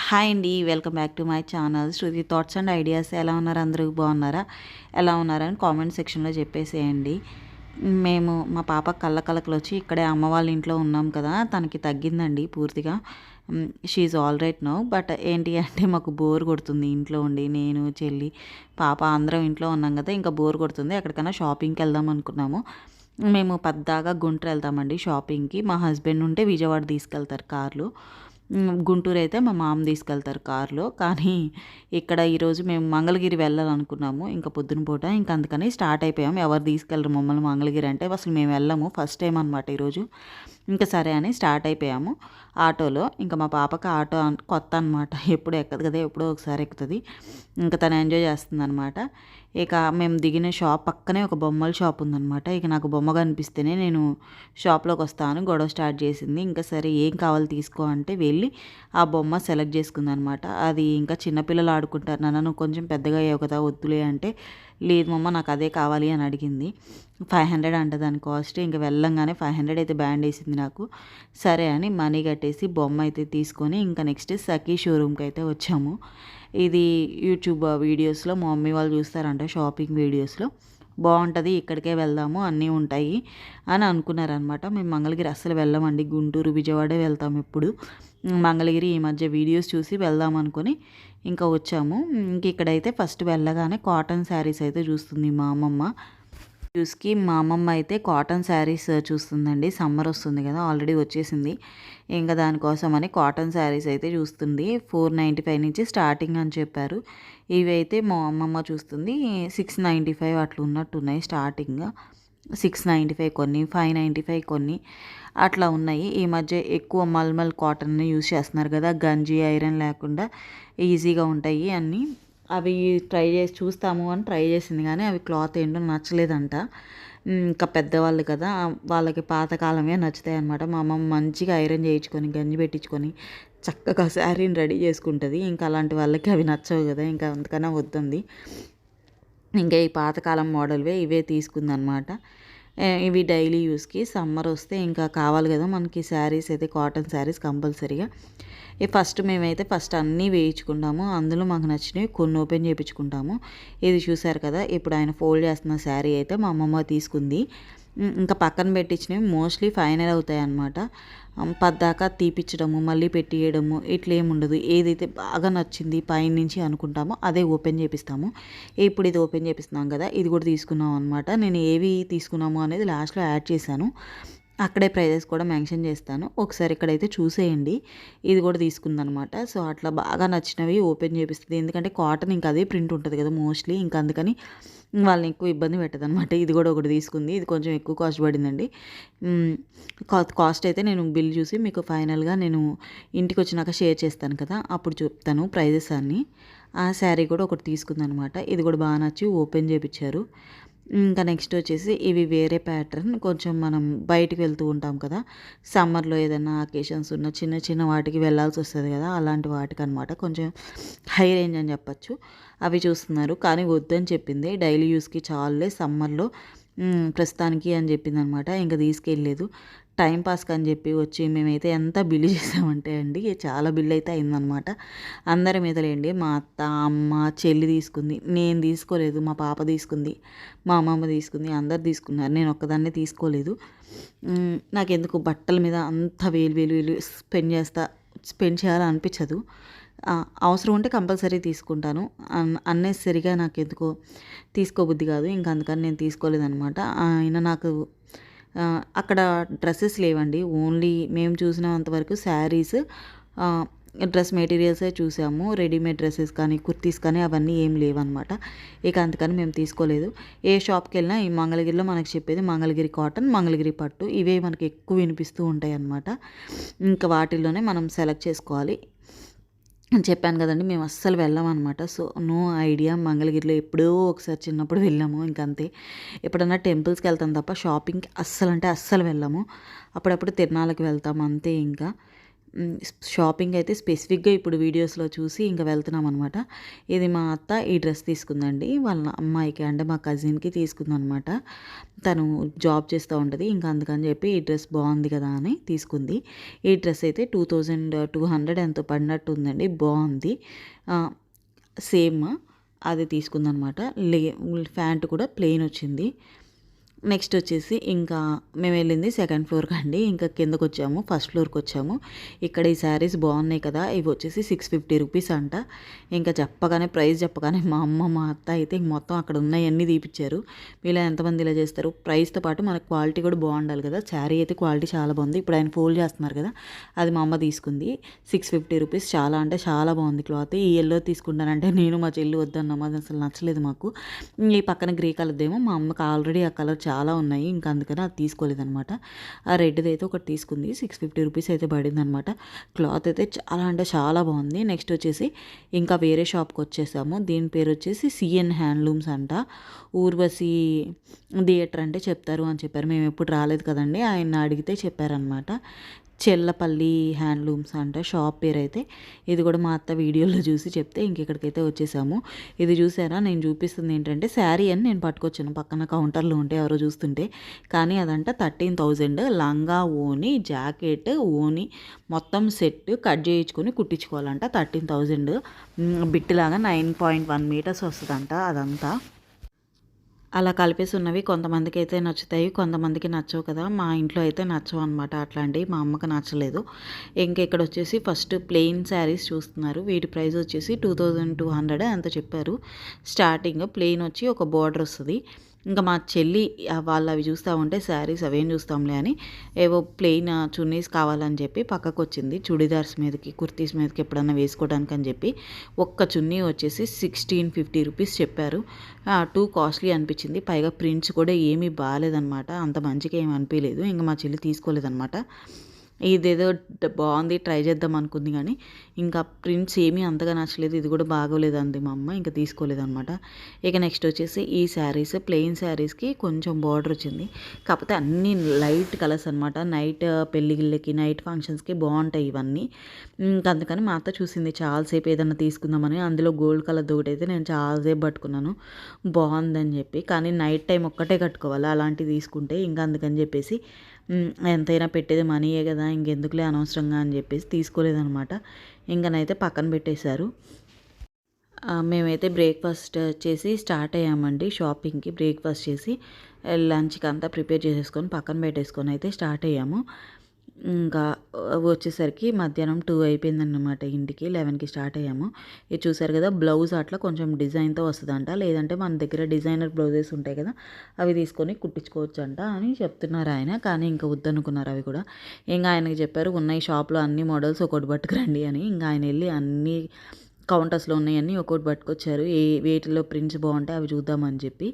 Hi అండి, welcome back to my channel Shruti thoughts and ideas. ఎలా ఉన్నారు? అందరూ బాగున్నారా? ఎలా ఉన్నారని కామెంట్ సెక్షన్లో చెప్పేసేయండి. మేము మా పాప కళ్ళకలకలు వచ్చి ఇక్కడే అమ్మ వాళ్ళ ఇంట్లో ఉన్నాం కదా, తనకి తగ్గిందండి పూర్తిగా. She all right now. But ఏంటి అంటే మాకు బోర్ కొడుతుంది ఇంట్లో ఉండి. నేను, చెల్లి, పాప అందరం ఇంట్లో ఉన్నాం కదా, ఇంకా బోర్ కొడుతుంది. ఎక్కడికైనా షాపింగ్కి వెళ్దాం అనుకున్నాము. మేము పద్దాగా గుంటూరు వెళ్తామండి షాపింగ్కి. మా హస్బెండ్ ఉంటే విజయవాడ తీసుకెళ్తారు కార్లో. గుంటూరు అయితే మా మామ తీసుకెళ్తారు కారులో. కానీ ఇక్కడ ఈరోజు మేము మంగళగిరి వెళ్ళాలనుకున్నాము ఇంకా పొద్దున పూట. ఇంకా అందుకని స్టార్ట్ అయిపోయాము. ఎవరు తీసుకెళ్ళరు మమ్మల్ని మంగళగిరి అంటే. అసలు మేము వెళ్ళాము, ఫస్ట్ టైం అనమాట ఈరోజు. ఇంకా సరే అని స్టార్ట్ అయిపోయాము ఆటోలో. ఇంకా మా పాపకి ఆటో కొత్త అనమాట, ఎప్పుడు ఎక్కదు కదా, ఎప్పుడో ఒకసారి ఎక్కుతుంది. ఇంకా తను ఎంజాయ్ చేస్తుంది అనమాట. ఇక మేము దిగిన షాప్ పక్కనే ఒక బొమ్మల షాప్ ఉందనమాట. ఇక నాకు బొమ్మ కనిపిస్తేనే నేను షాప్లోకి వస్తాను గొడవ స్టార్ట్ చేసింది. ఇంకా సరే ఏం కావాలి తీసుకో అంటే వెళ్ళి ఆ బొమ్మ సెలెక్ట్ చేసుకుందనమాట. అది ఇంకా చిన్నపిల్లలు ఆడుకుంటారు, నాన్న నువ్వు కొంచెం పెద్దగా అయ్యావు కదా వద్దులే అంటే, లేదు మమ్మ నాకు అదే కావాలి అని అడిగింది. 500 అంట దాని కాస్ట్. ఇంకా వెళ్ళంగానే 500 అయితే బ్యాండ్ వేసింది నాకు. సరే అని మనీ కట్టేసి బొమ్మ అయితే తీసుకొని ఇంకా నెక్స్ట్ సఖీ షోరూమ్కి అయితే వచ్చాము. ఇది యూట్యూబ్ వీడియోస్లో మా మమ్మీ వాళ్ళు చూస్తారంట, షాపింగ్ వీడియోస్లో. బాగుంటుంది, ఇక్కడికే వెళ్దాము అన్నీ ఉంటాయి అని అనుకున్నారనమాట. మేము మంగళగిరి అస్సలు వెళ్ళామండి, గుంటూరు విజయవాడే వెళ్తాం ఎప్పుడు. మంగళగిరి ఈ మధ్య వీడియోస్ చూసి వెళ్దాం అనుకొని ఇంకా వచ్చాము. ఇంక ఇక్కడైతే ఫస్ట్ వెళ్ళగానే కాటన్ శారీస్ అయితే చూస్తుంది మా అమ్మమ్మ. చూసుకి మా అమ్మమ్మ అయితే కాటన్ శారీస్ చూస్తుందండి. సమ్మర్ వస్తుంది కదా, ఆల్రెడీ వచ్చేసింది. ఇంకా దానికోసమని కాటన్ శారీస్ అయితే చూస్తుంది. 495 నుంచి స్టార్టింగ్ అని చెప్పారు. ఇవి అయితే మా అమ్మమ్మ చూస్తుంది 695 అట్లా ఉన్నట్టున్నాయి స్టార్టింగ్. 695 కొన్ని, 595 కొన్ని అట్లా ఉన్నాయి. ఈ మధ్య ఎక్కువ మల్మల్ కాటన్ యూజ్ చేస్తున్నారు కదా, గంజి ఐరన్ లేకుండా ఈజీగా ఉంటాయి అన్నీ. అవి చూస్తాము అని ట్రై చేసింది కానీ అవి క్లాత్ ఏంటో నచ్చలేదంట. ఇంకా పెద్దవాళ్ళు కదా, వాళ్ళకి పాతకాలమే నచ్చుతాయి అనమాట. మా అమ్మమ్మ మంచిగా ఐరన్ చేయించుకొని గంజి పెట్టించుకొని చక్కగా శారీని రెడీ చేసుకుంటుంది. ఇంకా అలాంటి వాళ్ళకి అవి నచ్చవు కదా, ఇంకా అంతకన్నా వద్దంది. ఇంకా ఈ పాతకాలం మోడల్వే ఇవే తీసుకుందనమాట. ఇవి డైలీ యూస్కి. సమ్మర్ వస్తే ఇంకా కావాలి కదా మనకి శారీస్ అయితే, కాటన్ శారీస్ కంపల్సరీగా. మేమైతే ఫస్ట్ అన్నీ వేయించుకుంటాము. అందులో మాకు నచ్చినవి కొన్ని ఓపెన్ చేయించుకుంటాము. ఇది చూసారు కదా, ఇప్పుడు ఆయన ఫోల్డ్ చేస్తున్న శారీ అయితే మా అమ్మమ్మ తీసుకుంది. ఇంకా పక్కన పెట్టించినవి మోస్ట్లీ ఫైనల్ అవుతాయి అన్నమాట. పద్దాకా తీపిచ్చడము మళ్ళీ పెట్టియడము ఇట్లా ఏమి ఉండదు. ఏదైతే బాగా నచ్చింది పైనుంచి అనుకుంటామో అదే ఓపెన్ చేపిస్తాము. ఇప్పుడు ఇది ఓపెన్ చేపిస్తున్నాం కదా, ఇది కూడా తీసుకున్నాం అనమాట. నేను ఏవి తీసుకున్నాము అనేది లాస్ట్లో యాడ్ చేశాను, అక్కడే ప్రైజెస్ కూడా మెన్షన్ చేస్తాను. ఒకసారి ఇక్కడైతే చూసేయండి. ఇది కూడా తీసుకుందనమాట. సో అట్లా బాగా నచ్చినవి ఓపెన్ చేపిస్తుంది. ఎందుకంటే కాటన్ ఇంకా అదే ప్రింట్ ఉంటుంది కదా మోస్ట్లీ, ఇంకా అందుకని వాళ్ళని ఎక్కువ ఇబ్బంది పెట్టదనమాట. ఇది కూడా ఒకటి తీసుకుంది. ఇది కొంచెం ఎక్కువ కాస్ట్ పడిందండి. కాస్ట్ అయితే నేను బిల్ చూసి మీకు ఫైనల్గా నేను ఇంటికి వచ్చినాక షేర్ చేస్తాను కదా, అప్పుడు చెప్తాను ప్రైజెస్ అన్నీ. ఆ శారీ కూడా ఒకటి తీసుకుందనమాట. ఇది కూడా బాగా నచ్చి ఓపెన్ చేయించారు. ఇంకా నెక్స్ట్ వచ్చేసి ఇవి వేరే ప్యాటర్న్. కొంచెం మనం బయటికి వెళ్తూ ఉంటాం కదా, సమ్మర్లో ఏదైనా అకేషన్స్ ఉన్న చిన్న చిన్న వాటికి వెళ్ళాల్సి వస్తుంది కదా, అలాంటి వాటికి అనమాట. కొంచెం హై రేంజ్ అని చెప్పచ్చు. అవి చూస్తున్నారు కానీ వద్దని చెప్పింది, డైలీ యూస్కి చాలులే సమ్మర్లో ప్రస్తుతానికి అని చెప్పింది అనమాట. ఇంకా తీసుకెళ్ళలేదు. టైంపాస్కి అని చెప్పి వచ్చి మేమైతే ఎంత బిల్లు చేసామంటే అండి, చాలా బిల్లు అయితే అయిందనమాట. అందరి మీదలేండి, మా అత్త, అమ్మ, చెల్లి తీసుకుంది, నేను తీసుకోలేదు, మా పాప తీసుకుంది, మా అమ్మమ్మ తీసుకుంది, అందరు తీసుకున్నారు, నేను ఒక్కదాన్నే తీసుకోలేదు. నాకెందుకు బట్టల మీద అంత వేలు స్పెండ్ చేయాలని అనిపించదు. అవసరం ఉంటే కంపల్సరీ తీసుకుంటాను, అన్నెసరిగా నాకు ఎందుకో తీసుకోబుద్ధి కాదు. ఇంకా అందుకని నేను తీసుకోలేదనమాట. అయినా నాకు అక్కడ డ్రెస్సెస్ లేవండి, ఓన్లీ మేము చూసినంతవరకు శారీస్, డ్రెస్ మెటీరియల్సే చూసాము. రెడీమేడ్ డ్రెస్సెస్ కానీ కుర్తీస్ కానీ అవన్నీ ఏం లేవన్నమాట. ఇక అందుకని మేము తీసుకోలేదు. ఏ షాప్కి వెళ్ళినా ఈ మంగళగిరిలో మనకు చెప్పేది మంగళగిరి కాటన్, మంగళగిరి పట్టు, ఇవే మనకి ఎక్కువ వినిపిస్తూ ఉంటాయి అన్నమాట. ఇంకా వాటిల్లోనే మనం సెలెక్ట్ చేసుకోవాలి. చెప్పాను కదండి, మేము అస్సలు వెళ్ళామన్నమాట. So no idea. మంగళగిరిలో ఎప్పుడో ఒకసారి చిన్నప్పుడు వెళ్ళాము, ఇంకంతే. ఎప్పుడన్నా టెంపుల్స్కి వెళ్తాం తప్ప షాపింగ్కి అస్సలు అంటే అస్సలు వెళ్ళాము. అప్పుడప్పుడు తిరునాళ్ళకి వెళ్తాము అంతే. ఇంకా షాపింగ్ అయితే స్పెసిఫిక్గా ఇప్పుడు వీడియోస్లో చూసి ఇంకా వెళ్తున్నాం అనమాట. ఇది మా అత్త ఈ డ్రెస్ తీసుకుందండి, వాళ్ళ అమ్మాయికి అంటే మా కజిన్కి తీసుకుందనమాట. తను జాబ్ చేస్తూ ఉంటుంది, ఇంకా అందుకని చెప్పి ఈ డ్రెస్ బాగుంది కదా అని తీసుకుంది. ఈ డ్రెస్ అయితే 2200 ఎంతో పడినట్టు ఉందండి, బాగుంది. సేమ్ అది తీసుకుందనమాట. ప్యాంట్ కూడా ప్లెయిన్ వచ్చింది. నెక్స్ట్ వచ్చేసి ఇంకా మేము వెళ్ళింది సెకండ్ ఫ్లోర్కి అండి. ఇంకా కిందకు వచ్చాము, ఫస్ట్ ఫ్లోర్కి వచ్చాము. ఇక్కడ ఈ శారీస్ బాగున్నాయి కదా, ఇవి వచ్చేసి 650 రూపీస్ అంట. ఇంకా ప్రైస్ చెప్పగానే మా అమ్మ మా అత్త అయితే మొత్తం అక్కడ ఉన్నాయన్నీ తీపిచ్చారు. వీళ్ళ ఎంతమంది ఇలా చేస్తారు, ప్రైస్తో పాటు మనకు క్వాలిటీ కూడా బాగుండాలి కదా. శారీ అయితే క్వాలిటీ చాలా బాగుంది. ఇప్పుడు ఆయన ఫోల్డ్ చేస్తున్నారు కదా, అది మా అమ్మ తీసుకుంది. 650 రూపీస్, చాలా అంటే చాలా బాగుంది క్లాత్. ఈ ఎల్లో తీసుకుంటానంటే నేను మా చెల్లి వద్దన్నాము, అది అసలు నచ్చలేదు మాకు. ఈ పక్కన గ్రే కలర్దేమో మా అమ్మకి ఆల్రెడీ ఆ కలర్ చాలా ఉన్నాయి, ఇంకా అందుకని అది తీసుకోలేదనమాట. ఆ రెడ్ది అయితే ఒకటి తీసుకుంది, 650 రూపీస్ అయితే పడింది అనమాట. క్లాత్ అయితే చాలా అంటే చాలా బాగుంది. నెక్స్ట్ వచ్చేసి ఇంకా వేరే షాప్కి వచ్చేసాము. దీని పేరు వచ్చేసి సిఎన్ హ్యాండ్లూమ్స్ అంట. ఊర్వశి థియేటర్ అంటే చెప్తారు అని చెప్పారు. మేము ఎప్పుడు రాలేదు కదండి, ఆయన అడిగితే చెప్పారనమాట. చెల్లపల్లి హ్యాండ్లూమ్స్ అంట షాప్ పేరు అయితే. ఇది కూడా మా అత్త వీడియోలో చూసి చెప్తే ఇంక ఇక్కడికైతే వచ్చేసాము. ఇది చూసారా, నేను చూపిస్తుంది ఏంటంటే శారీ అని నేను పట్టుకొచ్చాను, పక్కన కౌంటర్లో ఉంటే ఎవరో చూస్తుంటే. కానీ అదంట 13,000 లంగా ఓని జాకెట్ ఓని మొత్తం సెట్ కట్ చేయించుకొని కుట్టించుకోవాలంట. 13,000 బిట్టులాగా 9.1 మీటర్స్ వస్తుందంట అదంతా. అలా కలిపేసి ఉన్నవి కొంతమందికి అయితే నచ్చుతాయి, కొంతమందికి నచ్చవు కదా. మా ఇంట్లో అయితే నచ్చవు అనమాట అట్లాంటివి, మా అమ్మకి నచ్చలేదు. ఇంకా ఇక్కడ వచ్చేసి ఫస్ట్ ప్లెయిన్ శారీస్ చూస్తున్నారు. వీటి ప్రైస్ వచ్చేసి 2200 అంత చెప్పారు. స్టార్టింగ్ ప్లెయిన్ వచ్చి ఒక బార్డర్ వస్తుంది. ఇంకా మా చెల్లి వాళ్ళు అవి చూస్తూ ఉంటే శారీస్ అవేం చూస్తాంలే అని ఏవో ప్లెయిన్ చున్నీస్ కావాలని చెప్పి పక్కకు వచ్చింది. చుడీదార్స్ మీదకి కుర్తీస్ మీదకి ఎప్పుడన్నా వేసుకోవడానికి అని చెప్పి. ఒక్క చున్నీ వచ్చేసి 1650 రూపీస్ చెప్పారు. టూ కాస్ట్లీ అనిపించింది. పైగా ప్రింట్స్ కూడా ఏమీ బాగాలేదనమాట, అంత మంచిగా ఏమి అనిపించలేదు. ఇంకా మా చెల్లి తీసుకోలేదనమాట. ఇదేదో బాగుంది ట్రై చేద్దాం అనుకుంది, కానీ ఇంకా ప్రింట్స్ ఏమీ అంతగా నచ్చలేదు. ఇది కూడా బాగోలేదు అంది మా అమ్మ, ఇంకా తీసుకోలేదనమాట. ఇక నెక్స్ట్ వచ్చేసి ఈ శారీస్ ప్లెయిన్ శారీస్కి కొంచెం బార్డర్ వచ్చింది, కాకపోతే అన్నీ లైట్ కలర్స్ అనమాట. నైట్ పెళ్ళిళ్ళకి నైట్ ఫంక్షన్స్కి బాగుంటాయి ఇవన్నీ. ఇంకా అందుకని మా అత్త చూసింది చాలాసేపు ఏదన్నా తీసుకుందామని. అందులో గోల్డ్ కలర్ ఒకటి అయితే నేను చాలాసేపు పట్టుకున్నాను, బాగుందని చెప్పి. కానీ నైట్ టైం ఒక్కటే కట్టుకోవాలి అలాంటివి తీసుకుంటే, ఇంకా అందుకని చెప్పేసి ఎంతైనా పెట్టేది మనీయే కదా, ఇంకెందుకులే అనవసరంగా అని చెప్పేసి తీసుకోలేదనమాట. ఇంకనైతే పక్కన పెట్టేశారు. మేమైతే బ్రేక్ఫాస్ట్ చేసి స్టార్ట్ అయ్యామండి షాపింగ్కి. బ్రేక్ఫాస్ట్ చేసి లంచ్కి అంతా ప్రిపేర్ చేసేసుకొని పక్కన పెట్టేసుకొని అయితే స్టార్ట్ అయ్యాము. ఇంకా వచ్చేసరికి మధ్యాహ్నం 2 అయిపోయిందన్నమాట. ఇంటికి 11కి స్టార్ట్ అయ్యాము. ఇది చూసారు కదా, బ్లౌజ్ అట్లా కొంచెం డిజైన్తో వస్తుందంట, లేదంటే మన దగ్గర డిజైనర్ బ్లౌజెస్ ఉంటాయి కదా, అవి తీసుకొని కుట్టించుకోవచ్చు అంట అని చెప్తున్నారు ఆయన. కానీ ఇంకా వద్దనుకున్నారు అవి కూడా. ఇంకా ఆయనకి చెప్పారు ఉన్నాయి షాప్లో అన్ని మోడల్స్ ఒకటి పట్టుకురండి అని. ఇంకా ఆయన వెళ్ళి అన్ని కౌంటర్స్లో ఉన్నాయన్నీ ఒక్కొక్కటి పట్టుకొచ్చారు. వేటిలో ప్రింట్స్ బాగుంటాయి అవి చూద్దామని చెప్పి.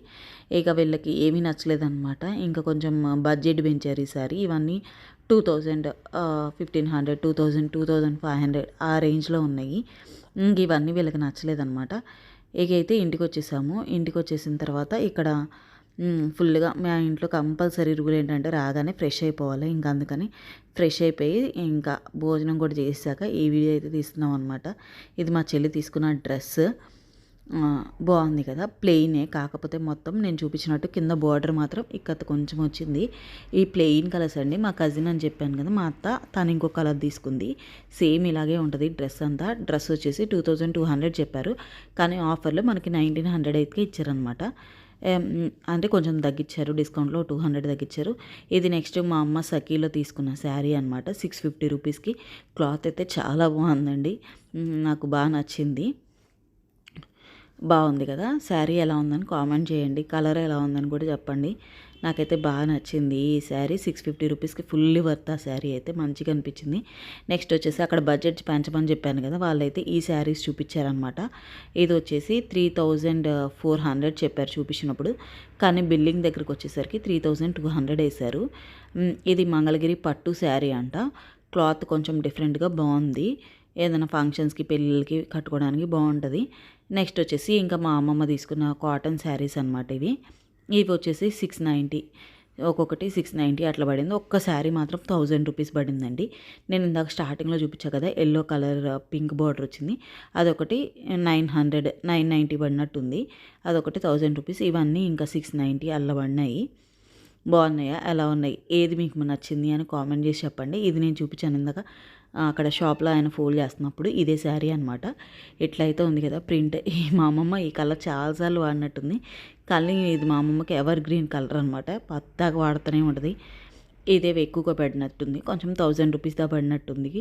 ఇక వీళ్ళకి ఏమీ నచ్చలేదన్నమాట. ఇంకా కొంచెం బడ్జెట్ పెంచారు ఈసారి. ఇవన్నీ 2000, 1500, 2000, 2500 ఆ రేంజ్లో ఉన్నాయి. ఇంక ఇవన్నీ వీళ్ళకి నచ్చలేదన్నమాట. ఇక అయితే ఇంటికి వచ్చేసాము. ఇంటికి వచ్చేసిన తర్వాత ఇక్కడ ఫుల్గా మా ఇంట్లో కంపల్సరీ రూల్ ఏంటంటే రాగానే ఫ్రెష్ అయిపోవాలి. ఇంకా అందుకని ఫ్రెష్ అయిపోయి ఇంకా భోజనం కూడా చేసాక ఈ వీడియో అయితే తీస్తున్నాం అనమాట. ఇది మా చెల్లి తీసుకున్న డ్రెస్, బాగుంది కదా, ప్లెయినే, కాకపోతే మొత్తం నేను చూపించినట్టు కింద బార్డర్ మాత్రం ఇక్కడ కొంచెం వచ్చింది. ఈ ప్లెయిన్ కలర్స్ అండి. మా కజిన్ అని చెప్పాను కదా, మా అత్త, తను ఇంకో కలర్ తీసుకుంది. సేమ్ ఇలాగే ఉంటుంది డ్రెస్ అంతా. డ్రెస్ వచ్చేసి 2200 చెప్పారు, కానీ ఆఫర్లో మనకి 1900 అయితే ఇచ్చారనమాట. అంటే కొంచెం తగ్గించారు, డిస్కౌంట్లో 200 తగ్గించారు. ఇది నెక్స్ట్ మా అమ్మ సఖీలో తీసుకున్న శారీ అనమాట, 650 రూపీస్కి. క్లాత్ అయితే చాలా బాగుందండి, నాకు బాగా నచ్చింది. బాగుంది కదా, శారీ ఎలా ఉందని కామెంట్ చేయండి, కలర్ ఎలా ఉందని కూడా చెప్పండి. నాకైతే బాగా నచ్చింది ఈ శారీ. 650 రూపీస్కి ఫుల్లీ వర్త్. ఆ శారీ అయితే మంచిగా అనిపించింది. నెక్స్ట్ వచ్చేసి అక్కడ బడ్జెట్ పెంచమని చెప్పాను కదా, వాళ్ళైతే ఈ శారీస్ చూపించారనమాట. ఇది వచ్చేసి 3400 చెప్పారు చూపించినప్పుడు, కానీ బిల్లింగ్ దగ్గరకు వచ్చేసరికి 3200 వేశారు. ఇది మంగళగిరి పట్టు శారీ అంట. క్లాత్ కొంచెం డిఫరెంట్గా బాగుంది, ఏదైనా ఫంక్షన్స్కి పెళ్ళిళ్ళకి కట్టుకోవడానికి బాగుంటుంది. నెక్స్ట్ వచ్చేసి ఇంకా మా అమ్మమ్మ తీసుకున్న కాటన్ శారీస్ అనమాట ఇవి. ఇవి వచ్చేసి 690. ఒక్కొక్కటి 690 అట్లా పడింది. ఒక్క శారీ మాత్రం 1000 రూపీస్ పడిందండి. నేను ఇందాక స్టార్టింగ్‌లో చూపించా కదా! యెల్లో కలర్ పింక్ బార్డర్ వచ్చింది. అదొకటి 900, 990 పడినట్టుంది. అదొకటి 1000 రూపీస్. ఇవన్నీ ఇంకా 690 అలా పడినాయి. బాగున్నాయా? ఎలా ఉన్నాయి? ఏది మీకు నచ్చింది అని కామెంట్ చేసి చెప్పండి. ఇది నేను చూపించాను ఇందాక అక్కడ షాప్‌లో ఆయన ఫోల్డ్ చేస్తున్నప్పుడు ఇదే శారీ అనమాట. ఇట్లయితే ఉంది కదా ప్రింట్. మా అమ్మమ్మ ఈ కలర్ చాలా సార్లు వాడినట్టుంది. కానీ ఇది మా అమ్మమ్మకి ఎవర్ గ్రీన్ కలర్ అనమాట. పద్దాక వాడుతూనే ఉంటది. ఇదే ఎక్కువగా పడినట్టుంది. కొంచెం 1000 రూపీస్ దాకా పడినట్టుంది.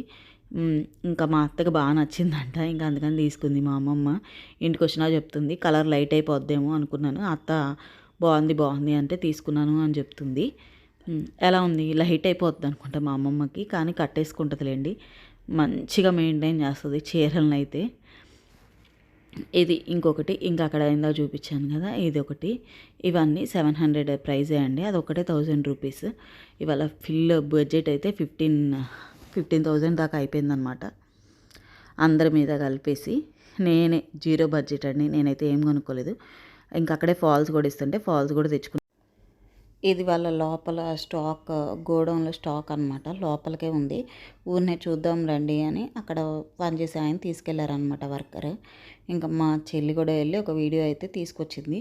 ఇంకా మా అత్తకి బాగా నచ్చిందంట. ఇంకా అందుకని తీసుకుంది మా అమ్మమ్మ. ఇంటికొచ్చినాక చెప్తుంది, కలర్ లైట్ అయిపోద్దేమో అనుకున్నాను. అత్త బాగుంది అంటే తీసుకున్నాను అని చెప్తుంది. ఎలా ఉంది? లైట్ అయిపోద్ది అనుకుంటా మా అమ్మమ్మకి. కానీ కట్టేసుకుంటుందిలేండి. మంచిగా మెయింటైన్ చేస్తుంది చీరలనైతే. ఇది ఇంకొకటి ఇంకా అక్కడ ఇందాక చూపించాను కదా, ఇది ఒకటి. ఇవన్నీ 700 ప్రైజే అండి. అదొకటే 1000 రూపీస్. ఇవాళ ఫుల్ బడ్జెట్ అయితే 15,000 దాకా అయిపోయిందనమాట. అందరి మీద కలిపేసి. నేనే జీరో బడ్జెట్ అండి. నేనైతే ఏం కొనుక్కోలేదు. ఇంకా అక్కడే ఫాల్స్ కూడా ఇస్తుంటే ఫాల్స్ కూడా తెచ్చుకున్నాను. ఇది వాళ్ళ లోపల స్టాక్, గోడౌన్లో స్టాక్ అనమాట. లోపలికే ఉంది. ఊరినే చూద్దాం రండి అని అక్కడ పనిచేసే ఆయన తీసుకెళ్లారనమాట, వర్కర్. ఇంకా మా చెల్లి కూడా వెళ్ళి ఒక వీడియో అయితే తీసుకొచ్చింది.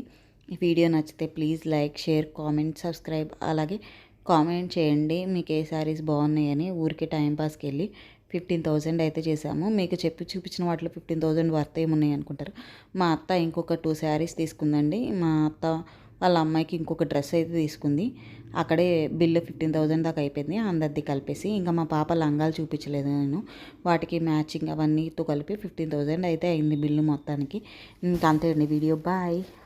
ఈ వీడియో నచ్చితే please like, share, comment, subscribe. అలాగే కామెంట్ చేయండి మీకు ఏ శారీస్ బాగున్నాయని. ఊరికే టైంపాస్కి వెళ్ళి 15,000 అయితే చేసాము. మీకు చూపించిన వాటిలో 15,000 వర్త్ ఏమున్నాయి అనుకుంటారు. మా అత్త ఇంకొక 2 శారీస్ తీసుకుందండి. మా అత్త వాళ్ళ అమ్మాయికి ఇంకొక డ్రెస్ అయితే తీసుకుంది. అక్కడే బిల్లు 15,000 దాకా అయిపోయింది అందరిది కలిపేసి. ఇంకా మా పాప లంగాలు చూపించలేదు నేను. వాటికి మ్యాచింగ్ అవన్నీతో కలిపి 15,000 అయితే అయింది బిల్లు మొత్తానికి. ఇంకా అంతే అండి వీడియో. బాయ్.